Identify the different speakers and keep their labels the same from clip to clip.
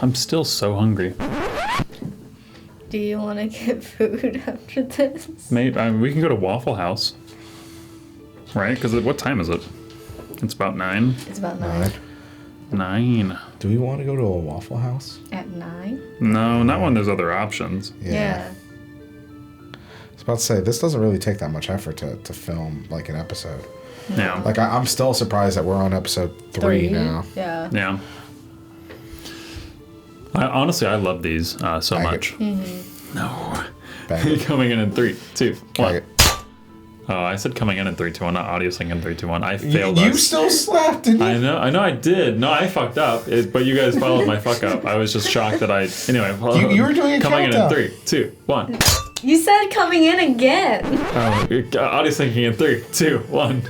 Speaker 1: I'm still so hungry.
Speaker 2: Do you want to get food after this?
Speaker 1: Maybe we can go to Waffle House, right? Because what time is it? It's about 9.
Speaker 2: It's about 9.
Speaker 1: 9.
Speaker 3: Do we want to go to a Waffle House?
Speaker 2: At 9?
Speaker 1: No, not when there's other options.
Speaker 2: Yeah.
Speaker 3: I was about to say, this doesn't really take that much effort to film like an episode.
Speaker 1: Yeah.
Speaker 3: Like I'm still surprised that we're on episode 3 now.
Speaker 2: Yeah.
Speaker 1: Yeah. Honestly, I love these so much.
Speaker 2: Mm-hmm.
Speaker 1: No.
Speaker 3: Bag it.
Speaker 1: Coming in 3, 2, 1.
Speaker 3: Bag it.
Speaker 1: Oh, I said coming in 3, 2, 1, not audio sync in 3, 2, 1. I failed
Speaker 3: You
Speaker 1: us.
Speaker 3: still slapped, didn't you?
Speaker 1: I know I did. No, I fucked up. But you guys followed my fuck up. I was just shocked that I... Anyway.
Speaker 3: You were doing a
Speaker 1: coming
Speaker 3: countdown.
Speaker 1: in 3, 2, 1.
Speaker 2: You said coming in again.
Speaker 1: Oh, audio syncing in 3, 2, 1.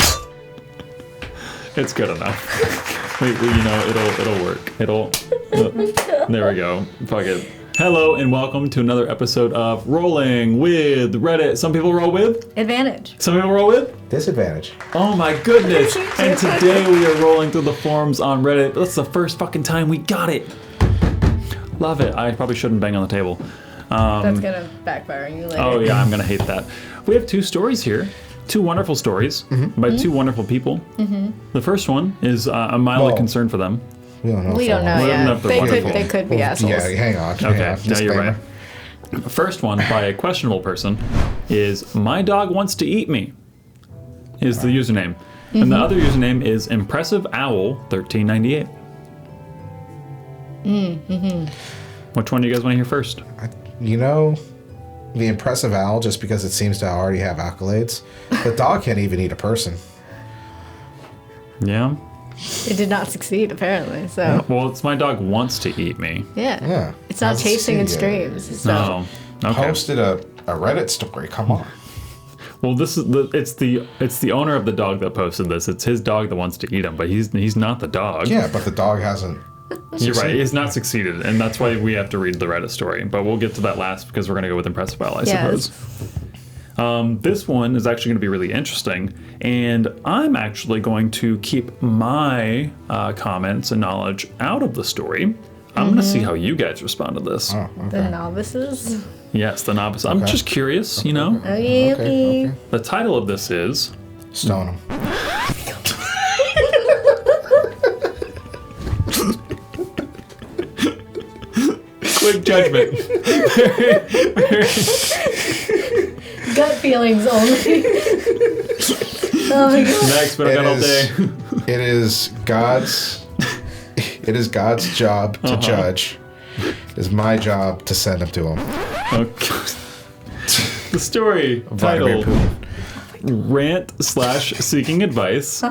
Speaker 1: It's good enough. It'll work. There we go. Fuck it. Hello and welcome to another episode of Rolling with Reddit. Some people roll with
Speaker 2: Advantage.
Speaker 1: Some people roll with
Speaker 3: Disadvantage.
Speaker 1: Oh my goodness. And today we are rolling through the forums on Reddit. That's the first fucking time we got it. Love it. I probably shouldn't bang on the table.
Speaker 2: That's gonna backfire on you later.
Speaker 1: Oh yeah, I'm gonna hate that. We have 2 stories here. 2 wonderful stories by 2 wonderful people. Mm-hmm. The first one is I'm mildly concerned for them.
Speaker 3: We don't know.
Speaker 2: We don't know
Speaker 1: We don't know
Speaker 2: yet.
Speaker 1: if they're wonderful.
Speaker 2: They could be assholes.
Speaker 3: Yeah, hang on.
Speaker 1: Okay, no, you're right. The first one by a questionable person is "My dog wants to eat me" is the username, and the other username is Impressive Owl 1398. Which one do you guys want to hear first?
Speaker 3: You know, the Impressive Owl, just because it seems to already have accolades. The dog can't even eat a person.
Speaker 1: Yeah.
Speaker 2: It did not succeed, apparently. So
Speaker 1: Well, it's "My dog wants to eat me."
Speaker 3: Yeah.
Speaker 2: It's not
Speaker 3: Hasn't
Speaker 2: chasing in
Speaker 3: succeeded yet.
Speaker 2: streams. So.
Speaker 1: No. Okay.
Speaker 3: Posted a Reddit story. Come on.
Speaker 1: Well, this is it's the owner of the dog that posted this. It's his dog that wants to eat him, but he's not the dog.
Speaker 3: Yeah, but the dog hasn't.
Speaker 1: You're right. He's not succeeded, and that's why we have to read the Reddit story. But we'll get to that last because we're going to go with Impressive Owl, I suppose. This one is actually going to be really interesting, and I'm actually going to keep my comments and knowledge out of the story. I'm going to see how you guys respond to this.
Speaker 3: Oh, okay.
Speaker 2: The novices.
Speaker 1: Yes, the novice. I'm just curious, you know.
Speaker 2: Okay.
Speaker 1: The title of this is
Speaker 3: Stone him.
Speaker 1: Quick Judgment.
Speaker 2: Gut feelings only. Oh my god.
Speaker 1: Next, but I got all day.
Speaker 3: It is God's job to judge. It is my job to send him to him.
Speaker 1: Okay. The story
Speaker 3: Vladimir
Speaker 1: titled
Speaker 3: Putin.
Speaker 1: Rant/Seeking Advice.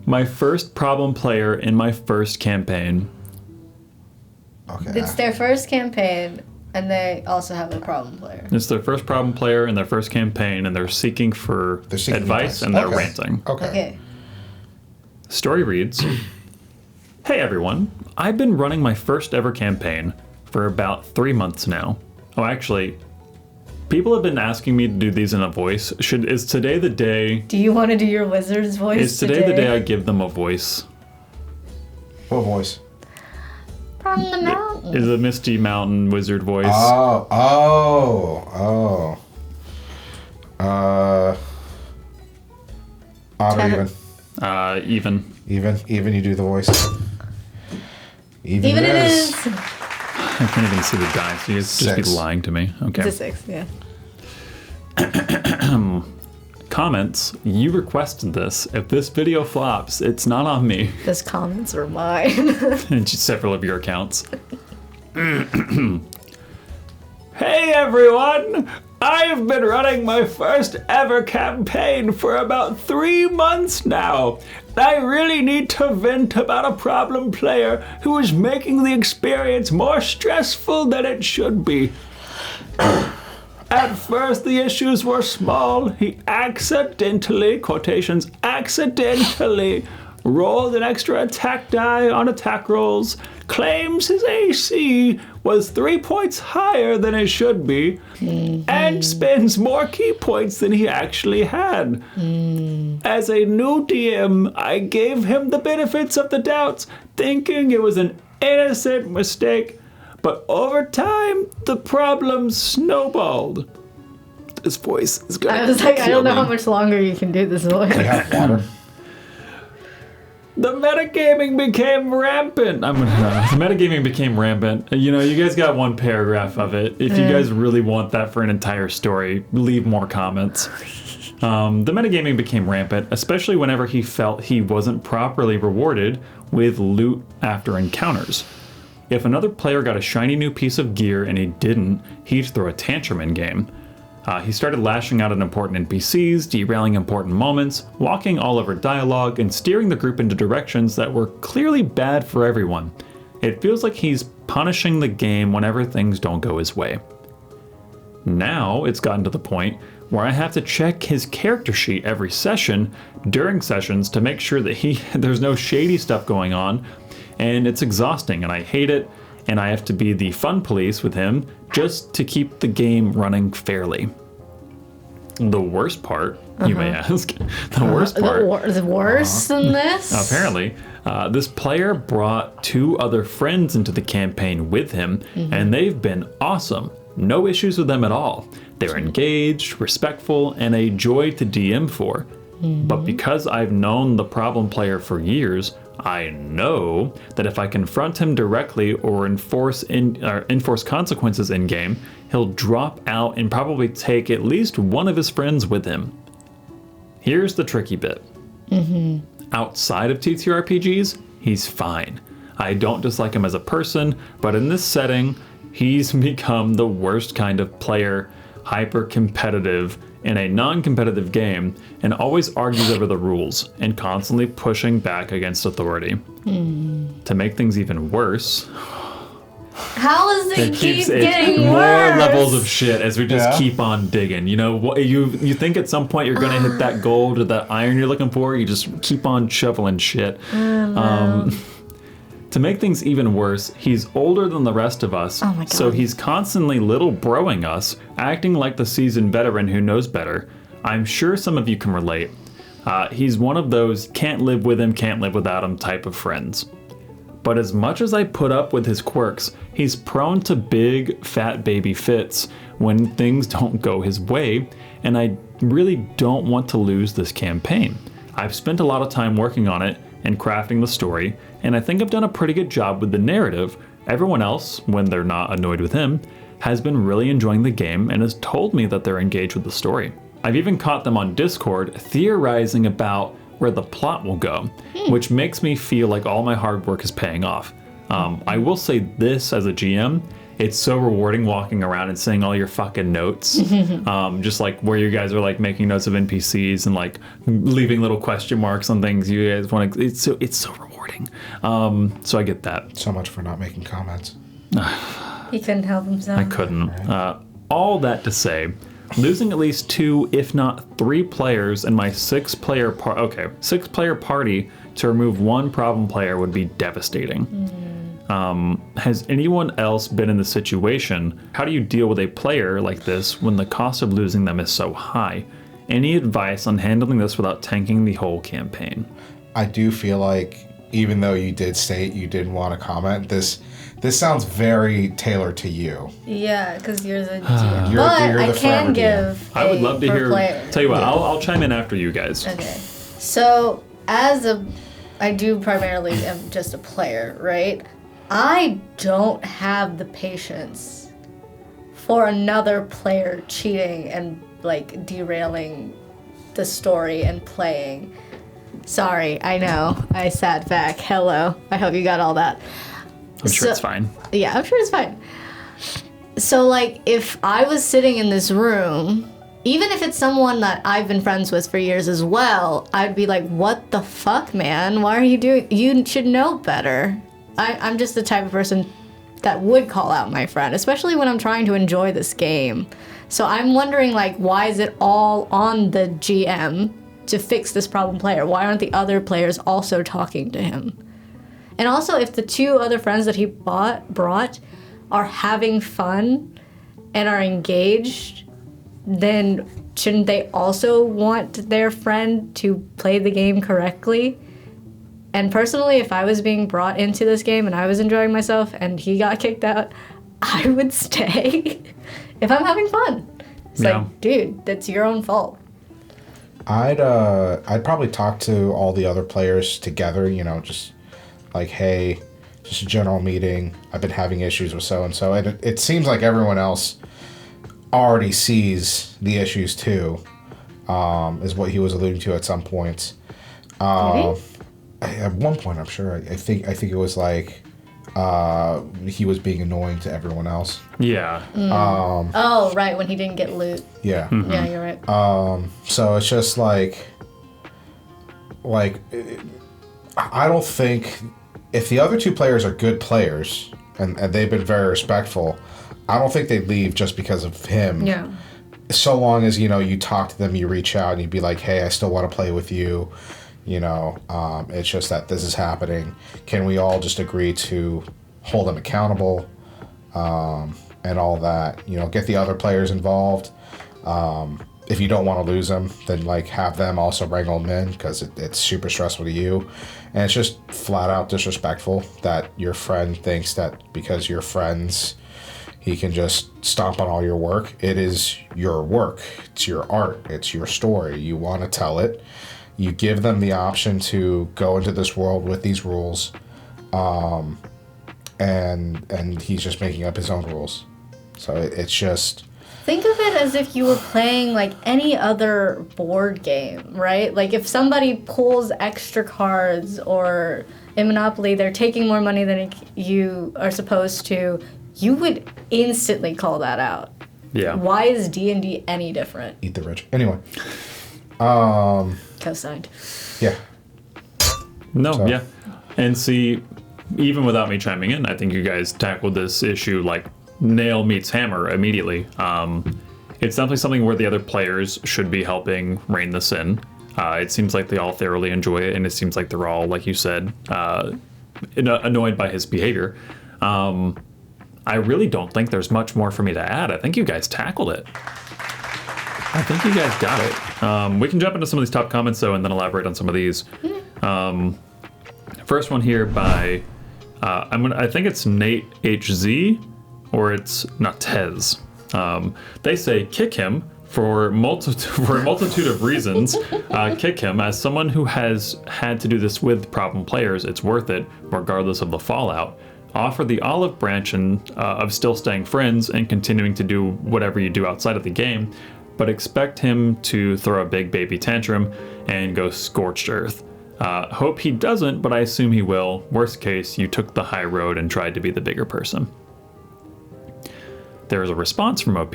Speaker 1: My first problem player in my first campaign.
Speaker 3: Okay.
Speaker 2: It's their first campaign, and they also have a problem player.
Speaker 1: It's their first problem player in their first campaign, and they're seeking for advice, and they're
Speaker 3: Okay.
Speaker 1: ranting.
Speaker 3: Okay.
Speaker 1: Story reads, "Hey everyone, I've been running my first ever campaign for about 3 months now. Oh, actually, people have been asking me to do these in a voice. Is today the day?
Speaker 2: Do you want to do your wizard's voice
Speaker 1: Is today the day I give them a voice?
Speaker 3: What voice?
Speaker 2: From the mountain.
Speaker 1: Is a Misty Mountain wizard voice?
Speaker 3: Oh. Odd or even?
Speaker 1: Even.
Speaker 3: Even you do the voice.
Speaker 2: Even it is.
Speaker 1: I can't even see the dice. You guys just be
Speaker 3: 6.
Speaker 1: lying to me. Okay.
Speaker 2: It's a 6, yeah.
Speaker 1: Comments. You requested this. If this video flops, it's not on me.
Speaker 2: Those comments are mine.
Speaker 1: And just several of your accounts. Hey everyone! I've been running my first ever campaign for about 3 months now. I really need to vent about a problem player who is making the experience more stressful than it should be. At first, the issues were small. He accidentally, quotations, accidentally rolled an extra attack die on attack rolls, claims his AC was 3 points higher than it should be, and spends more key points than he actually had. As a new DM, I gave him the benefits of the doubts, thinking it was an innocent mistake, But over time, the problem snowballed. This voice is going to
Speaker 2: I was like, I don't know
Speaker 1: me.
Speaker 2: how much longer you can do this voice.
Speaker 3: We have water.
Speaker 1: The metagaming became rampant. The metagaming became rampant. You know, you guys got one paragraph of it. If you guys really want that for an entire story, leave more comments. The metagaming became rampant, especially whenever he felt he wasn't properly rewarded with loot after encounters. If another player got a shiny new piece of gear and he didn't, he'd throw a tantrum in game. He started lashing out at important NPCs, derailing important moments, walking all over dialogue, and steering the group into directions that were clearly bad for everyone. It feels like he's punishing the game whenever things don't go his way. Now it's gotten to the point where I have to check his character sheet every session during sessions to make sure that there's no shady stuff going on, and it's exhausting and I hate it. And I have to be the fun police with him just to keep the game running fairly. The worst part, you may ask, the worst part...
Speaker 2: Worse than this?
Speaker 1: Apparently, this player brought 2 other friends into the campaign with him, and they've been awesome. No issues with them at all. They're engaged, respectful, and a joy to DM for. But because I've known the problem player for years, I know that if I confront him directly or enforce consequences in game, he'll drop out and probably take at least one of his friends with him. Here's the tricky bit. Outside of TTRPGs, he's fine. I don't dislike him as a person, but in this setting, he's become the worst kind of player, hyper-competitive, in a non-competitive game, and always argues over the rules and constantly pushing back against authority. To make things even worse,
Speaker 2: How does it keep getting
Speaker 1: more
Speaker 2: worse?
Speaker 1: levels of shit as we just keep on digging. You know, you think at some point you're gonna hit that gold or that iron you're looking for, you just keep on shoveling shit. To make things even worse, he's older than the rest of us, so he's constantly little broing us, acting like the seasoned veteran who knows better. I'm sure some of you can relate. He's one of those can't live with him, can't live without him type of friends. But as much as I put up with his quirks, he's prone to big, fat baby fits when things don't go his way, and I really don't want to lose this campaign. I've spent a lot of time working on it and crafting the story, and I think I've done a pretty good job with the narrative. Everyone else, when they're not annoyed with him, has been really enjoying the game and has told me that they're engaged with the story. I've even caught them on Discord theorizing about where the plot will go, which makes me feel like all my hard work is paying off. I will say this as a GM, it's so rewarding walking around and seeing all your fucking notes. Just like where you guys are like making notes of NPCs and like leaving little question marks on things you guys want to, it's so rewarding. So I get that.
Speaker 3: So much for not making comments.
Speaker 2: He couldn't help himself.
Speaker 1: I couldn't. All that to say, losing at least 2, if not 3 players in my 6-player party to remove 1 problem player would be devastating. Has anyone else been in the situation? How do you deal with a player like this when the cost of losing them is so high? Any advice on handling this without tanking the whole campaign?
Speaker 3: I do feel like, even though you did state you didn't want to comment, this sounds very tailored to you.
Speaker 2: Yeah, because you're the GM.
Speaker 3: You're
Speaker 2: I
Speaker 3: the
Speaker 2: can
Speaker 3: forever
Speaker 2: give.
Speaker 1: I would love to hear.
Speaker 2: Player.
Speaker 1: Tell you what, I'll chime in after you guys.
Speaker 2: Okay. So, I do primarily am just a player, right? I don't have the patience for another player cheating and like derailing the story and playing. Sorry, I know. I sat back. Hello. I hope you got all that.
Speaker 1: I'm sure it's fine.
Speaker 2: Yeah, I'm sure it's fine. So, like, if I was sitting in this room, even if it's someone that I've been friends with for years as well, I'd be like, what the fuck, man? Why are you doing... You should know better. I'm just the type of person that would call out my friend, especially when I'm trying to enjoy this game. So I'm wondering, like, why is it all on the GM to fix this problem player? Why aren't the other players also talking to him? And also, if the 2 other friends that he brought are having fun and are engaged, then shouldn't they also want their friend to play the game correctly? And personally, if I was being brought into this game and I was enjoying myself and he got kicked out, I would stay if I'm having fun. It's like, dude, that's your own fault.
Speaker 3: I'd probably talk to all the other players together, just like, hey, just a general meeting. I've been having issues with so-and-so. And it seems like everyone else already sees the issues too, is what he was alluding to at some points. At one point, I'm sure, I think it was like, he was being annoying to everyone else.
Speaker 1: Yeah.
Speaker 2: Oh, right, when he didn't get loot.
Speaker 3: Yeah.
Speaker 2: Mm-hmm. Yeah, you're right.
Speaker 3: So it's just like, I don't think, if the other two players are good players, and they've been very respectful, I don't think they'd leave just because of him.
Speaker 2: Yeah.
Speaker 3: So long as, you talk to them, you reach out, and you'd be like, hey, I still want to play with you. It's just that this is happening. Can we all just agree to hold them accountable, and all that? Get the other players involved. If you don't want to lose them, then have them also wrangle them in, because it's super stressful to you, and it's just flat out disrespectful that your friend thinks that because you're friends, he can just stomp on all your work. It is your work. It's your art. It's your story. You want to tell it. You give them the option to go into this world with these rules, and he's just making up his own rules. So it's just...
Speaker 2: Think of it as if you were playing any other board game, right? If somebody pulls extra cards, or in Monopoly they're taking more money than you are supposed to, you would instantly call that out.
Speaker 1: Yeah.
Speaker 2: Why is D&D any different?
Speaker 3: Eat the rich. Anyway.
Speaker 2: Co-signed.
Speaker 3: Yeah.
Speaker 1: No,
Speaker 3: So.
Speaker 1: yeah. And see, even without me chiming in, I think you guys tackled this issue like nail meets hammer immediately. It's definitely something where the other players should be helping rein this in. It seems like they all thoroughly enjoy it, and it seems like they're all, like you said, annoyed by his behavior. I really don't think there's much more for me to add. I think you guys tackled it. I think you guys got it. We can jump into some of these top comments, though, and then elaborate on some of these. First one here by, I think it's Nate HZ, or it's Natez. They say, kick him for a multitude of reasons. Kick him. As someone who has had to do this with problem players, it's worth it, regardless of the fallout. Offer the olive branch of still staying friends and continuing to do whatever you do outside of the game, but expect him to throw a big baby tantrum and go scorched earth. Hope he doesn't, but I assume he will. Worst case, you took the high road and tried to be the bigger person. There's a response from OP.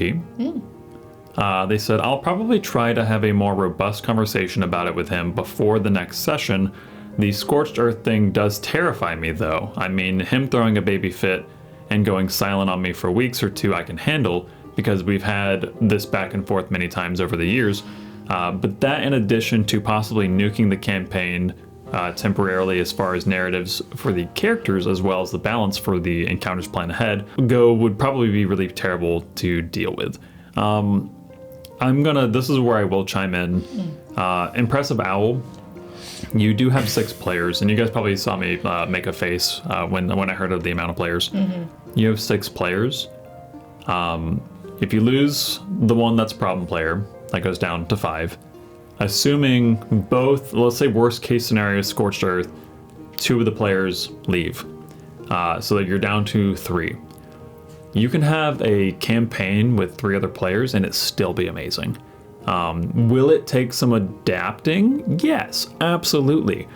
Speaker 1: They said, I'll probably try to have a more robust conversation about it with him before the next session. The scorched earth thing does terrify me, though. I mean, him throwing a baby fit and going silent on me for weeks or two I can handle, because we've had this back and forth many times over the years. But that, in addition to possibly nuking the campaign temporarily as far as narratives for the characters, as well as the balance for the encounters planned ahead, would probably be really terrible to deal with. This is where I will chime in. Impressive Owl, you do have 6 players, and you guys probably saw me make a face when I heard of the amount of players. You have 6 players. If you lose the one that's problem player, that goes down to 5. Assuming both, let's say worst case scenario, scorched earth, 2 of the players leave, so that you're down to 3. You can have a campaign with 3 other players and it still be amazing. Will it take some adapting? Yes, absolutely.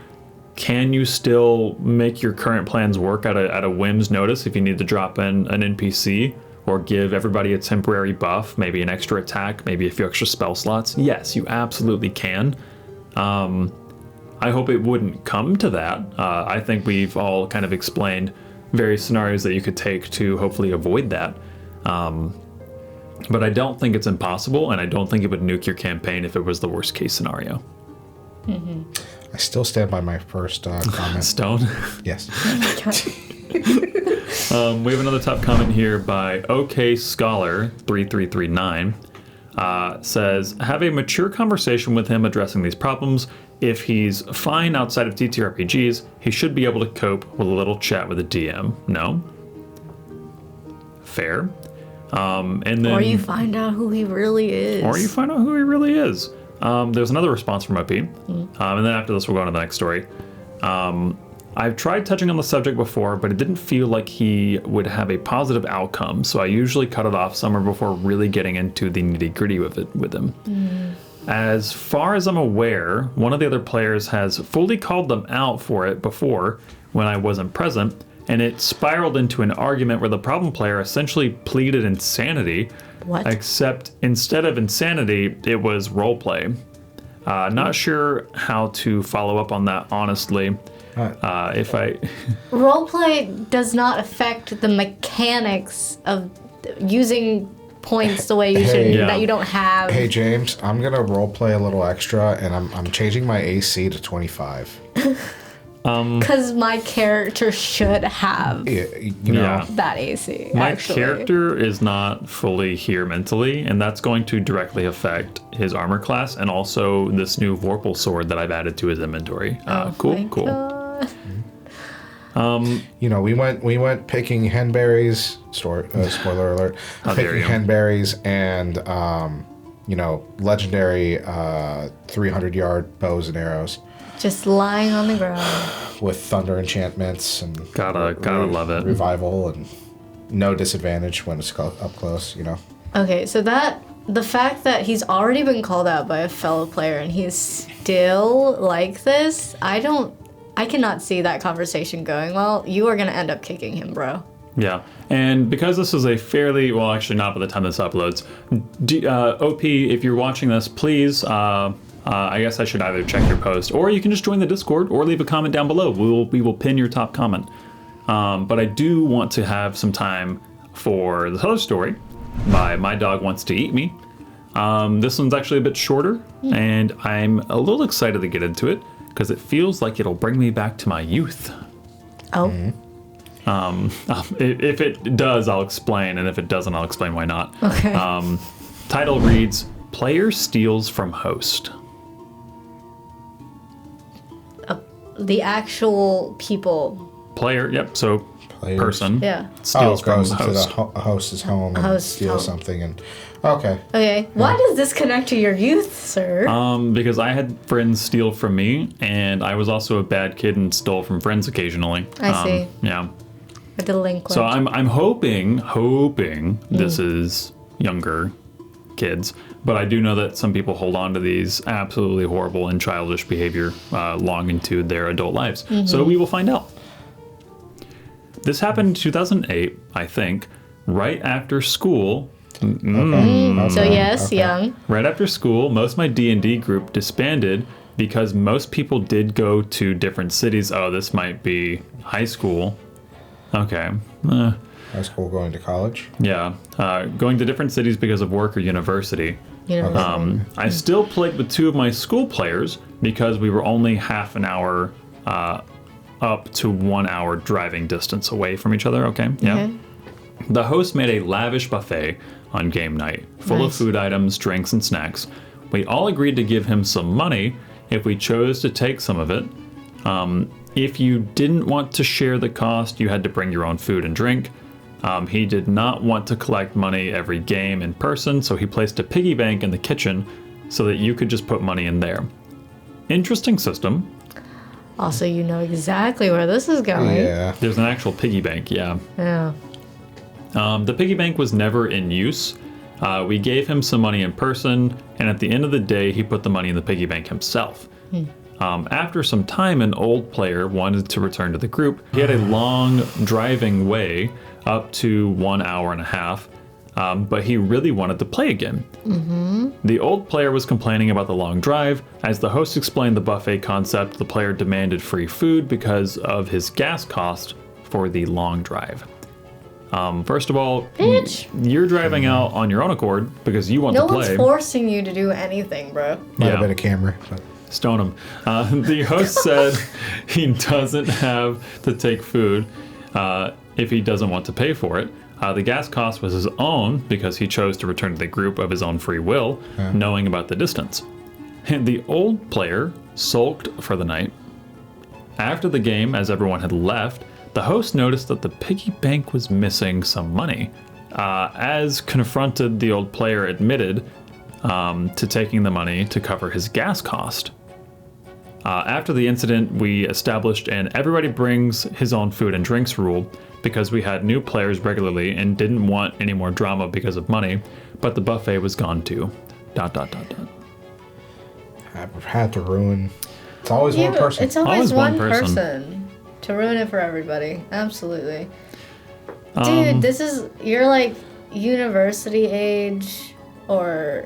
Speaker 1: Can you still make your current plans work at a whim's notice if you need to drop in an NPC or give everybody a temporary buff, maybe an extra attack, maybe a few extra spell slots? Yes, you absolutely can. I hope it wouldn't come to that. I think we've all kind of explained various scenarios that you could take to hopefully avoid that. But I don't think it's impossible, and I don't think it would nuke your campaign if it was the worst case scenario.
Speaker 3: I still stand by my first comment.
Speaker 1: Stone?
Speaker 3: Yes.
Speaker 1: We have another top comment here by OK Scholar 3339. Says, have a mature conversation with him addressing these problems. If he's fine outside of TTRPGs, he should be able to cope with a little chat with a DM. No? fair. And then,
Speaker 2: Or you find out who he really is.
Speaker 1: There's another response from OP. And then after this, we'll go on to the next story. I've tried touching on the subject before, but it didn't feel like he would have a positive outcome, so I usually cut it off somewhere before really getting into the nitty-gritty with him. As far as I'm aware, one of the other players has fully called them out for it before when I wasn't present, and it spiraled into an argument where the problem player essentially pleaded insanity.
Speaker 2: What?
Speaker 1: Except instead of insanity, it was roleplay. Not sure how to follow up on that, honestly.
Speaker 2: Roleplay does not affect the mechanics of using points the way you should, that you don't have.
Speaker 3: Hey James, I'm gonna roleplay a little extra, and I'm changing my AC to 25.
Speaker 2: Because my character should have that AC.
Speaker 1: My character is not fully here mentally, and that's going to directly affect his armor class and also this new Vorpal sword that I've added to his inventory. Cool.
Speaker 2: God.
Speaker 3: We went picking henberries. Spoiler alert. Picking henberries and legendary 300-yard bows and arrows.
Speaker 2: Just lying on the ground.
Speaker 3: With thunder enchantments and
Speaker 1: gotta love it.
Speaker 3: Revival and no disadvantage when it's up close,
Speaker 2: Okay, so the fact that he's already been called out by a fellow player and he's still like this, I cannot see that conversation going well. You are gonna end up kicking him, bro.
Speaker 1: Yeah, and because this is a fairly, well, actually not by the time this uploads, OP, if you're watching this, please, I guess I should either check your post, or you can just join the Discord, or leave a comment down below. We will pin your top comment. But I do want to have some time for the other story by My Dog Wants to Eat Me. This one's actually a bit shorter, and I'm a little excited to get into it, because it feels like it'll bring me back to my youth.
Speaker 2: Oh.
Speaker 1: If it does, I'll explain, and if it doesn't, I'll explain why not.
Speaker 2: Okay.
Speaker 1: Title reads, Player Steals from Host.
Speaker 2: The actual people.
Speaker 1: Player, yep, so
Speaker 3: Players.
Speaker 1: person.
Speaker 2: Yeah.
Speaker 1: Steals from
Speaker 3: goes into
Speaker 1: host.
Speaker 3: the host's home and steals something. And okay.
Speaker 2: Okay. Why does this connect to your youth, sir?
Speaker 1: Because I had friends steal from me, and I was also a bad kid and stole from friends occasionally.
Speaker 2: I see.
Speaker 1: Yeah.
Speaker 2: A delinquent.
Speaker 1: So I'm hoping this is younger kids, but I do know that some people hold on to these absolutely horrible and childish behavior long into their adult lives. So we will find out. This happened in 2008, I think, right after school.
Speaker 2: So yes, young.
Speaker 1: Right after school, most of my D&D group disbanded because most people did go to different cities. Oh, this might be high school. Okay.
Speaker 3: High school going to college?
Speaker 1: Yeah. Going to different cities because of work or university. I still played with two of my school players because we were only half an hour up to 1 hour driving distance away from each other. Okay. Yeah.
Speaker 2: Okay.
Speaker 1: The host made a lavish buffet on game night, full of food items, drinks, and snacks. We all agreed to give him some money if we chose to take some of it. If you didn't want to share the cost, you had to bring your own food and drink. He did not want to collect money every game in person, so he placed a piggy bank in the kitchen so that you could just put money in there. Interesting system.
Speaker 2: Also, you know exactly where this is going.
Speaker 3: Yeah.
Speaker 1: There's an actual piggy bank, yeah.
Speaker 2: Yeah.
Speaker 1: The piggy bank was never in use. We gave him some money in person, and at the end of the day, he put the money in the piggy bank himself. After some time, an old player wanted to return to the group. He had a long driving way, up to 1 hour and a half, but he really wanted to play again. The old player was complaining about the long drive. As the host explained the buffet concept, the player demanded free food because of his gas cost for the long drive. First of all,
Speaker 2: Bitch.
Speaker 1: You're driving out on your own accord because you want to play.
Speaker 2: No one's forcing you to do anything, bro.
Speaker 3: Might have been a camera. But.
Speaker 1: Stone him. The host said he doesn't have to take food if he doesn't want to pay for it. The gas cost was his own because he chose to return to the group of his own free will, knowing about the distance. And the old player sulked for the night. After the game, as everyone had left, the host noticed that the piggy bank was missing some money. as confronted, the old player admitted to taking the money to cover his gas cost. After the incident, we established an everybody brings his own food and drinks rule because we had new players regularly and didn't want any more drama because of money, but the buffet was gone too. ...
Speaker 3: I've had to ruin. It's always one person.
Speaker 2: It's always one
Speaker 1: person.
Speaker 2: person to ruin it for everybody. Absolutely. Dude, you're like university age or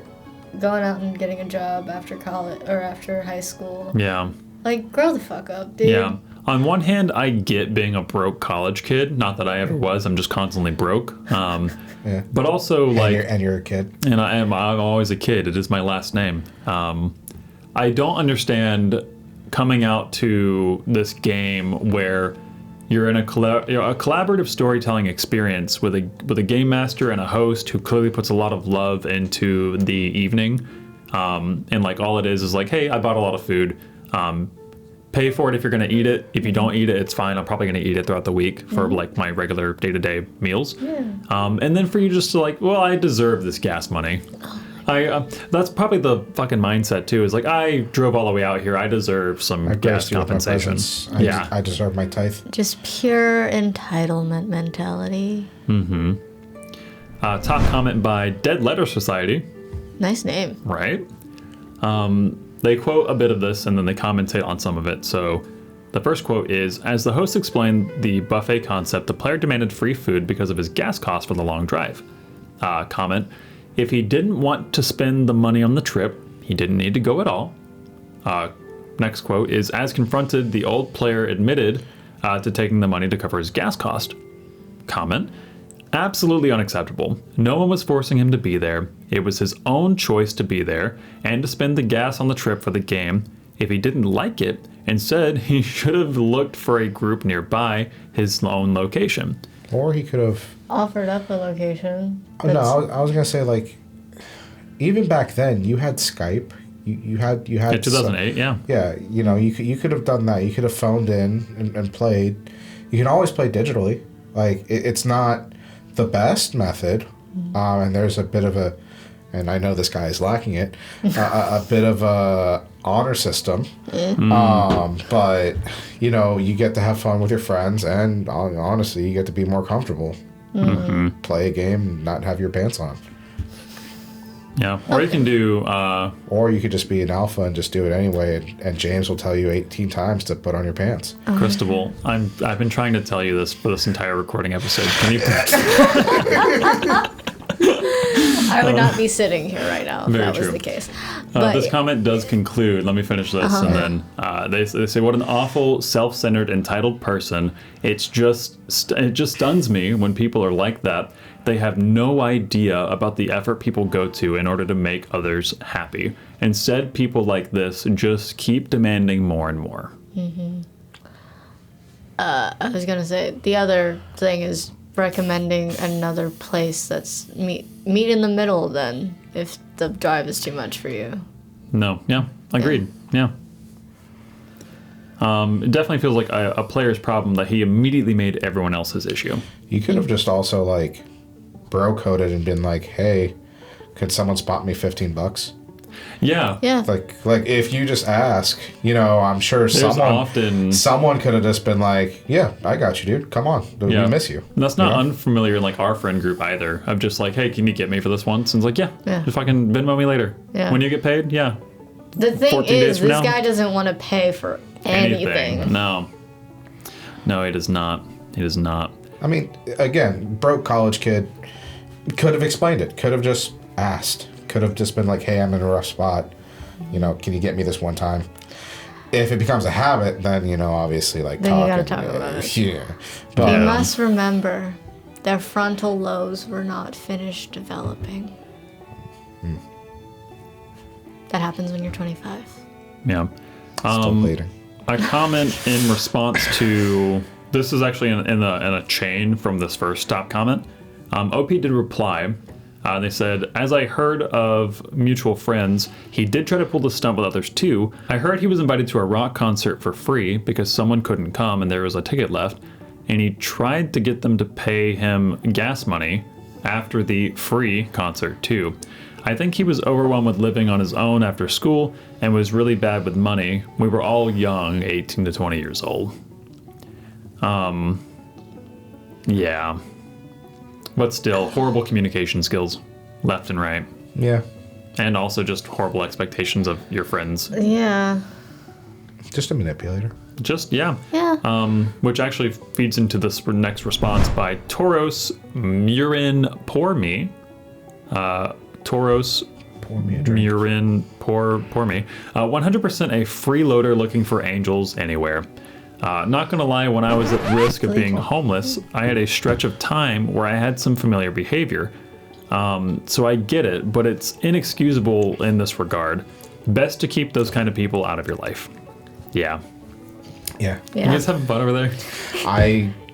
Speaker 2: going out and getting a job after college or after high school.
Speaker 1: Yeah.
Speaker 2: Like, grow the fuck up, dude.
Speaker 1: Yeah. On one hand, I get being a broke college kid. Not that I ever was. I'm just constantly broke.
Speaker 3: Yeah.
Speaker 1: But also,
Speaker 3: And you're a kid.
Speaker 1: And I'm always a kid. It is my last name. I don't understand coming out to this game where you're in a collaborative storytelling experience with a game master and a host who clearly puts a lot of love into the evening. And like all it is like, hey, I bought a lot of food. Pay for it if you're going to eat it. If you don't eat it, it's fine. I'm probably going to eat it throughout the week for like my regular day-to-day meals.
Speaker 2: Yeah.
Speaker 1: And then for you just to like, well, I deserve this gas money. That's probably the fucking mindset too. Is like, I drove all the way out here. I deserve some gas compensation.
Speaker 3: I deserve my tithe.
Speaker 2: Just pure entitlement mentality.
Speaker 1: Top comment by Dead Letter Society.
Speaker 2: Nice name.
Speaker 1: Right. They quote a bit of this and then they commentate on some of it. So the first quote is, as the host explained the buffet concept, the player demanded free food because of his gas cost for the long drive. Comment, if he didn't want to spend the money on the trip, he didn't need to go at all. Next quote is, as confronted, the old player admitted to taking the money to cover his gas cost. Comment, absolutely unacceptable. No one was forcing him to be there. It was his own choice to be there and to spend the gas on the trip for the game. If he didn't like it, instead, he should have looked for a group nearby his own location.
Speaker 3: Or he could have
Speaker 2: offered up a location.
Speaker 3: No, I was gonna say, like, even back then you had Skype. You had
Speaker 1: 2008, yeah.
Speaker 3: Yeah, you could have done that. You could have phoned in and played. You can always play digitally. Like, it's not the best method, and there's a bit of a, and I know this guy is lacking it, a bit of a honor system. But you get to have fun with your friends, and honestly, you get to be more comfortable. Play a game, not have your pants on.
Speaker 1: Yeah, or you can do...
Speaker 3: or you could just be an alpha and just do it anyway, and James will tell you 18 times to put on your pants.
Speaker 1: Cristobal, I've been trying to tell you this for this entire recording episode. Can you...
Speaker 2: I would not be sitting here right now if that was the case. But
Speaker 1: this comment does conclude, let me finish this, and then they say, what an awful, self-centered, entitled person. It just stuns me when people are like that. They have no idea about the effort people go to in order to make others happy. Instead, people like this just keep demanding more and more.
Speaker 2: I was going to say, the other thing is recommending another place that's meet in the middle then, if the drive is too much for you.
Speaker 1: No, yeah, agreed, yeah. It definitely feels like a player's problem that he immediately made everyone else's issue.
Speaker 3: You could have just also, like, bro-coded and been like, hey, could someone spot me $15?
Speaker 1: Yeah.
Speaker 2: Yeah.
Speaker 3: Like if you just ask, I'm sure someone could have just been like, yeah, I got you, dude. Come on. We miss you.
Speaker 1: And that's not unfamiliar in like our friend group either. Of just like, hey, can you get me for this once? And it's like, yeah. Just fucking Venmo me later.
Speaker 2: Yeah.
Speaker 1: When you get paid, yeah.
Speaker 2: The thing is, this guy doesn't want to pay for anything.
Speaker 1: No, he does not. He does not.
Speaker 3: I mean, again, broke college kid could have explained it. Could have just asked. Could have just been like, hey, I'm in a rough spot. Can you get me this one time? If it becomes a habit, then, obviously, like,
Speaker 2: then you gotta talk about it.
Speaker 3: Yeah.
Speaker 2: But you must remember, their frontal lobes were not finished developing. That happens when you're 25.
Speaker 1: Yeah.
Speaker 3: Still bleeding.
Speaker 1: A comment in response to... This is actually in a chain from this first top comment. OP did reply. They said, as I heard of mutual friends, he did try to pull the stunt with others too. I heard he was invited to a rock concert for free because someone couldn't come and there was a ticket left. And he tried to get them to pay him gas money. after the Free concert too. I think he was overwhelmed with living on his own after school and was really bad with money. We were all young, 18 to 20 years old. Yeah. But still, horrible communication skills, left and right.
Speaker 3: Yeah.
Speaker 1: And also just horrible expectations of your friends.
Speaker 2: Yeah.
Speaker 3: Just a manipulator.
Speaker 1: Just, yeah.
Speaker 2: Yeah.
Speaker 1: Which actually feeds into this next response by Toros Murin Pour Me. Toros
Speaker 3: Pour me a drink.
Speaker 1: Murin Pour Me. 100% a freeloader looking for angels anywhere. Not gonna lie, when I was at risk of being homeless, I had a stretch of time where I had some familiar behavior. So I get it, but it's inexcusable in this regard. Best to keep those kind of people out of your life. Yeah.
Speaker 3: Yeah.
Speaker 1: You guys having fun over there?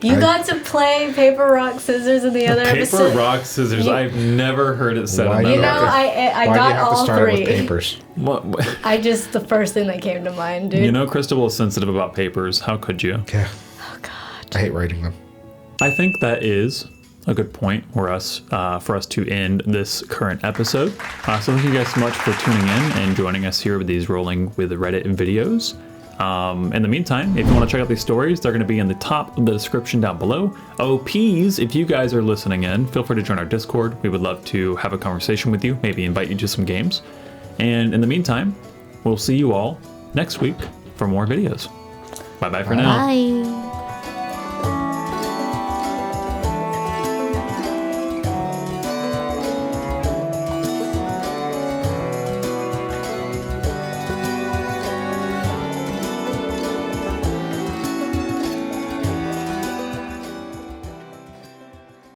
Speaker 2: You got to play paper, rock, scissors in the other
Speaker 1: Paper,
Speaker 2: episode.
Speaker 1: rock, scissors. I've never heard it said on
Speaker 3: Why do
Speaker 1: that.
Speaker 3: you
Speaker 2: know,
Speaker 3: have to-
Speaker 2: I
Speaker 3: why
Speaker 2: got
Speaker 3: do you have
Speaker 2: all
Speaker 3: to start
Speaker 2: three.
Speaker 3: with papers?
Speaker 1: What?
Speaker 2: I just, the first thing that came to mind, dude.
Speaker 1: You know, Crystal is sensitive about papers. How could you?
Speaker 3: Yeah.
Speaker 2: Oh, God.
Speaker 3: I hate writing them.
Speaker 1: I think that is a good point for us to end this current episode. So thank you guys so much for tuning in and joining us here with these Rolling with Reddit videos. In the meantime, if you want to check out these stories, they're going to be in the top of the description down below. OPs, if you guys are listening in, feel free to join our Discord. We would love to have a conversation with you, maybe invite you to some games. And in the meantime, we'll see you all next week for more videos. Bye-bye for now.
Speaker 2: Bye.